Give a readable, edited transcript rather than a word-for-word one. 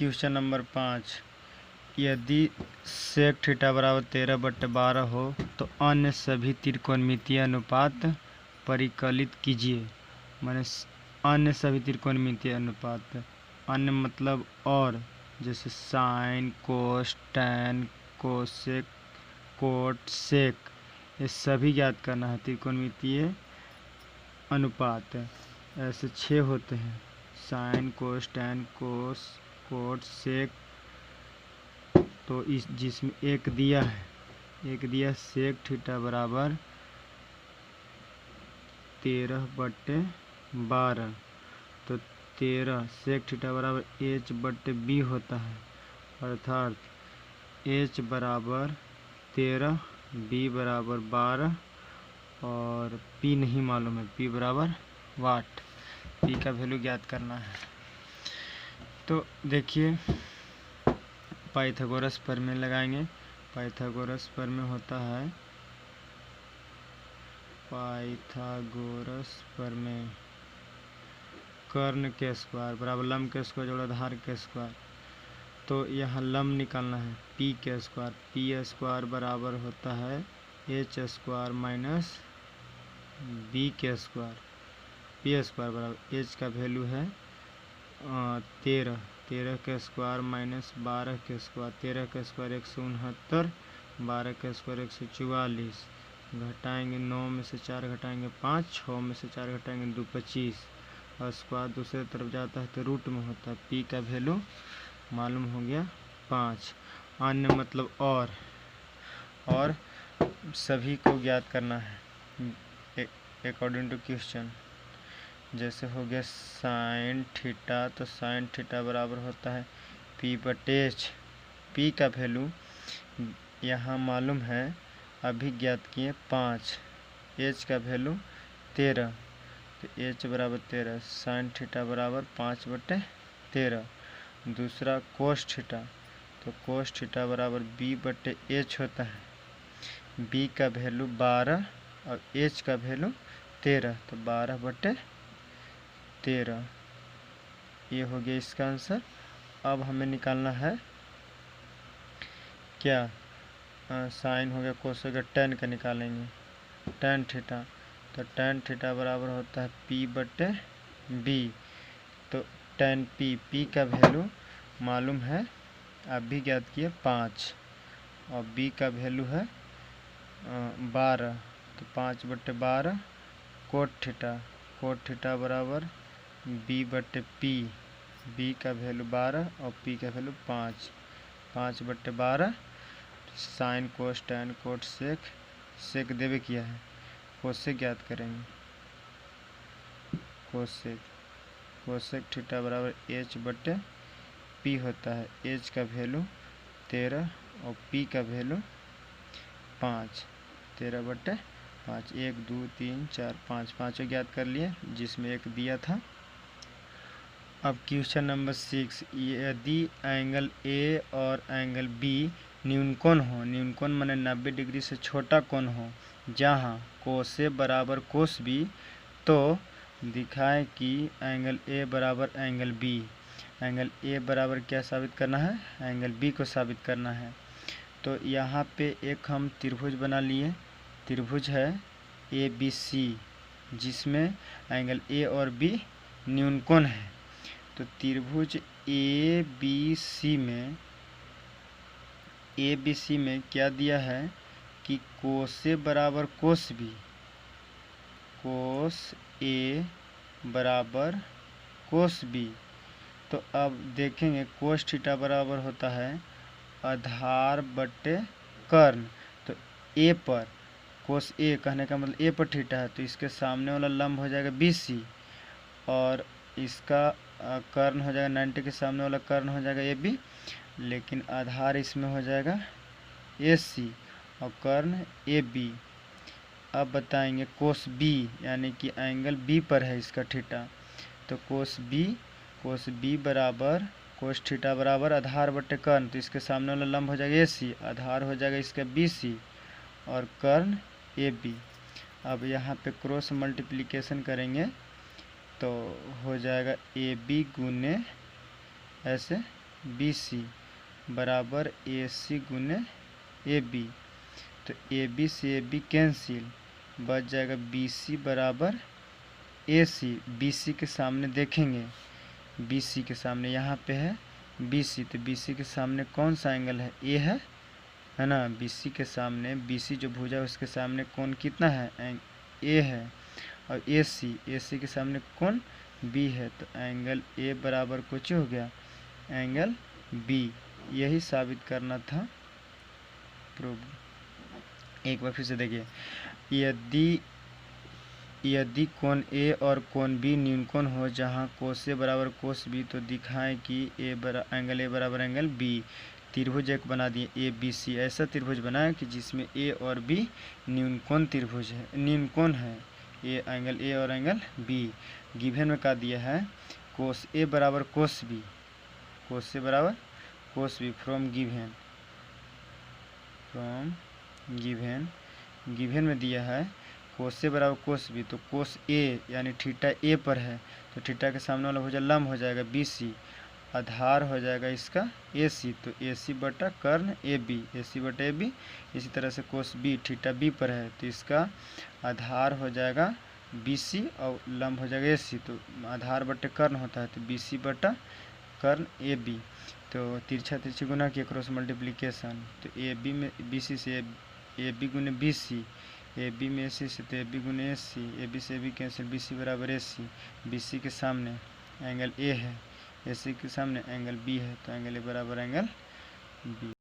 Question number 5, यदि sec theta बराबर 13/12 हो तो अन्य सभी त्रिकोणमितीय अनुपात परिकलित कीजिए। माने अन्य सभी त्रिकोणमितीय अनुपात, अन्य मतलब और, जैसे साइन, कोस, टैन, कोसेक, कोट, सेक, ये सभी ज्ञात करना है। त्रिकोणमितीय अनुपात ऐसे 6 होते हैं, साइन, कोस, टैन, कोस, कोट, सेक। तो इस जिसमें एक दिया सेक थीटा बराबर 13/12, तो 13 सेक थीटा बराबर h/b होता है, अर्थात h बराबर 13, b बराबर 12 और p नहीं मालूम है, p बराबर वाट। p का वैल्यू ज्ञात करना है। तो देखिए पाइथागोरस प्रमेय लगाएंगे। पाइथागोरस प्रमेय होता है, पाइथागोरस प्रमेय कर्ण के स्क्वायर बराबर लंब के स्क्वायर जोड़ आधार के स्क्वायर। तो यहाँ लंब निकालना है, पी के स्क्वायर, पी स्क्वायर बराबर होता है एच स्क्वायर माइनस बी के स्क्वायर। पी स्क्वायर बराबर एच का वैल्यू है 13 के स्क्वायर माइनस 12 के स्क्वायर। 13 के स्क्वायर 169, 12 के स्क्वायर 144, घटाएंगे 9 में से 4 घटाएंगे 5, 6 में से 4 घटाएंगे 2, 25, और स्क्वायर दूसरे तरफ जाता है तो रूट में होता है। पी का वैल्यू मालूम हो गया 5। अन्य मतलब और सभी को ज्ञात करना है अकॉर्डिंग टू क्वेश्चन। जैसे हो गया साइन थीटा, तो साइन थीटा बराबर होता है p/h। p का वैल्यू यहाँ मालूम है, अभी ज्ञात किए 5। h का वैल्यू 13, तो h बराबर 13, साइन थीटा बराबर 5/13। दूसरा कोस थीटा, तो कोस थीटा बराबर b/h होता है। b का वैल्यू 12 और h का वैल्यू 13, तो 12/13। ये हो गया इसका आंसर। अब हमें निकालना है क्या, साइन हो गया, कोस हो गया, टैन का निकालेंगे, टैन थीटा। तो टैन थीटा बराबर होता है p/b। तो टैन p का वैल्यू मालूम है, अभी ज्ञात किए 5, और b का वैल्यू है 12, तो 5/12। कोट थीटा बराबर b/p। b का वैल्यू 12 और p का वैल्यू 5, 5/12। साइन, कोस, टैन, कोट, सेक देवे किया है, कोसेक ज्ञात करेंगे। कोसेक थीटा बराबर h/p होता है। h का वैल्यू 13 और p का वैल्यू 5, 13/5। 1 2 3 4 5, पाँचों ज्ञात कर लिए, जिसमें एक दिया था। अब क्वेश्चन नंबर 6, यदि एंगल ए और एंगल बी न्यूनकोण हो, न्यूनकोण माने 90 डिग्री से छोटा कोण हो, जहाँ कोस ए बराबर कोस बी, तो दिखाएं कि एंगल ए बराबर एंगल बी। एंगल ए बराबर क्या साबित करना है, एंगल बी को साबित करना है। तो यहाँ पे एक हम त्रिभुज बना लिए, त्रिभुज है ABC, जिसमें एंगल ए और बी न्यूनकोण है। तो त्रिभुज ABC में क्या दिया है कि कोस ए बराबर कोस बी, कोस ए बराबर कोस बी। तो अब देखेंगे कोस थीटा बराबर होता है आधार बटे कर्ण। तो ए पर कोस ए कहने का मतलब ए पर थीटा है, तो इसके सामने वाला लंब हो जाएगा BC, और इसका कर्ण हो जाएगा 90 के सामने वाला कर्ण हो जाएगा AB, लेकिन आधार इसमें हो जाएगा AC और कर्ण AB। अब बताएंगे कोस B, यानी कि एंगल B पर है इसका थीटा। तो कोस B बराबर कोस थीटा बराबर आधार बटे कर्ण, तो इसके सामने वाला लंब हो जाएगा AC, आधार हो जाएगा इसका BC और कर्ण AB। अब यहाँ पे क्रॉस मल्टीप्लिकेशन करेंगे तो हो जाएगा AB गुने ऐसे बी सी बराबर ए सी गुने ए बी। तो ए बी से ए बी कैंसिल, बच जाएगा बी सी बराबर ए सी। बी सी के सामने देखेंगे, बी सी के सामने यहाँ पे है बी सी, तो बी सी के सामने कौन सा एंगल है, ए है ना। बी सी के सामने, बी सी जो भुजा है उसके सामने कौन कितना है, ए है। और ए सी के सामने कौन, बी है। तो एंगल ए बराबर कुछ हो गया एंगल बी। यही साबित करना था प्रूव। एक बार फिर से देखिए, यदि कोण ए और कोण बी न्यूनकोण हो जहां कोस ए बराबर कोस बी, तो दिखाएं कि एंगल ए बराबर एंगल बी। त्रिभुज एक बना दिए ए बी सी। ऐसा त्रिभुज बनाए कि जिसमें ए और बी न्यूनकोण त्रिभुज है, न्यूनकोण है, एंगल ए और एंगल बी। गिवन में क्या दिया है, कोस ए बराबर कोस बी, कोस ए बराबर कोस बी फ्रॉम गिवन में दिया है कोस ए बराबर कोस बी। तो कोस ए यानी थीटा ए पर है, तो थीटा के सामने वाला भुजा लंब हो जाएगा बी सी, आधार हो जाएगा इसका ए सी। तो ए सी बटा कर्ण ए बी, ए सी बटा ए बी। इसी तरह से कोस बी थीटा बी पर है, तो इसका आधार हो जाएगा बी सी और लंब हो जाएगा ए सी। तो आधार बटे कर्ण होता है, तो बी सी बटा कर्ण ए बी। तो तिरछा तिरछी गुना किया, क्रॉस मल्टीप्लिकेशन। तो ए बी में बी सी से ए बी गुने बी सी, ए बी में ए सी से तो ए बी गुने ए सी, ए बी से A B cancel, B C बराबर ए सी। बी सी के सामने एंगल ए है, ए सी के सामने एंगल बी है, तो एंगल ए बराबर एंगल बी।